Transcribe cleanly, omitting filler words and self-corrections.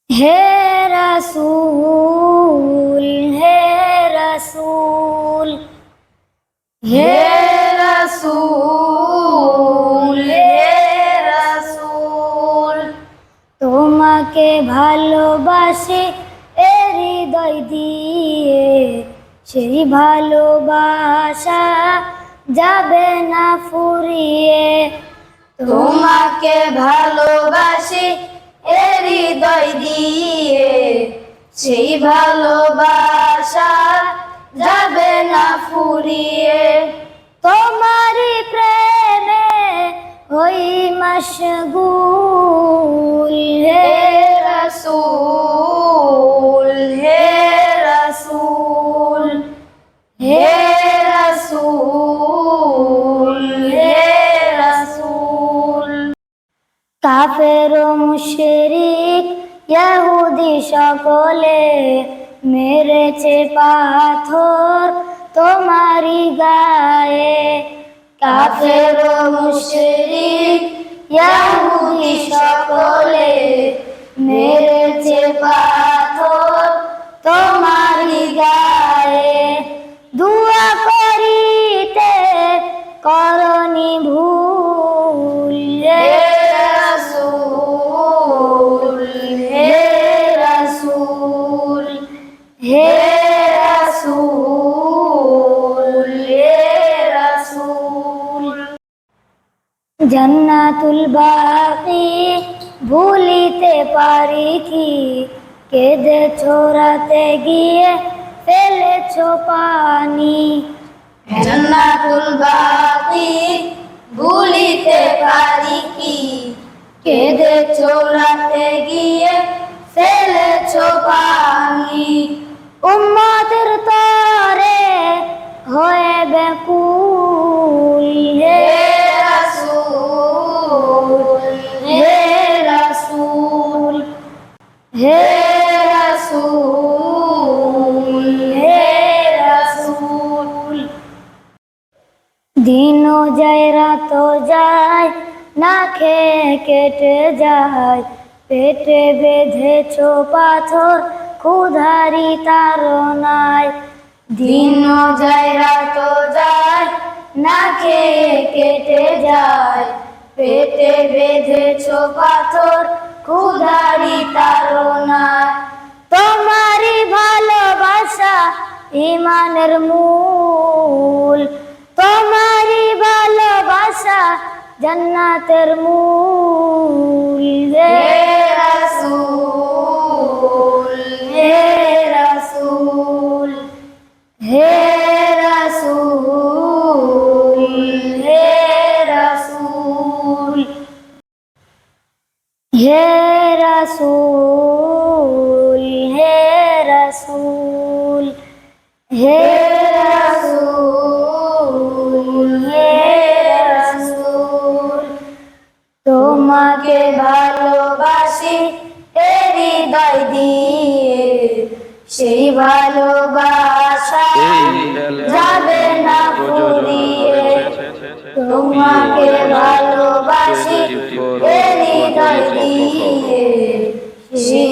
হে রাসূল হে রাসূল হে রাসূল হে রাসূল তোমাকে ভালোবাসি এ হৃদয় দিয়ে, সেই ভালোবাসা যাবে না ফুরিয়ে। তোমাকে ভালোবাসি এ হৃদয় দিয়ে, সেই ভালোবাসা যাবে না ফুরিয়ে। তোমারই প্রেমে হই মশগুল হে রাসূল হে রাসূল হে রাসূল হে রাসূল। কাফের ও মুশরিক ইহুদি সকলে মেরেছে পাথর তোমারই গায়ে। কাফের ও মুশরিক ইহুদি সকলে মেরেছে পাথর তোমারই গায়ে। দুআ করিতে করনি ভুল হে রাসূল হে রাসূল হে রাসূল হে রাসূল। জান্নাতুল বাকি ভুলিতে পারি কি, কেঁদেছো রাতে গিয়ে ফেলেছো পানি। জান্নাতুল বাকি ভুলিতে পারি কি, কেঁদেছো রাতে গিয়ে ফেলেছো পানি। উম্মতের তরে হয়ে ব্যাকুল হে রাসূল হে রাসূল হে রাসূল হে রাসূল। দিনও যায় রাতও যায় না খেয়ে কেটে যায়, পেটে বেঁধেছো পাথর ক্ষুধারি তাড়নায়। দিনও যায় রাতও যায় না খেয়ে কেটে যায়, পেটে বেঁধেছো পাথর ক্ষুধারি তাড়নায়। তোমারই ভালোবাসা ঈমানের মূল, তোমারই ভালোবাসা জান্নাতের মূল হে রাসূল হে রাসূল হে রাসূল হে রাসূল হে রাসূল হে রাসূল হে রাসূল হে রাসূল। তোমাকে ভালোবাসি এ হৃদয় দিয়ে, সেই ভালোবাসা যাবে না ফুরিয়ে। তোমাকে ভালোবাসি এ হৃদয় দিয়ে, সেই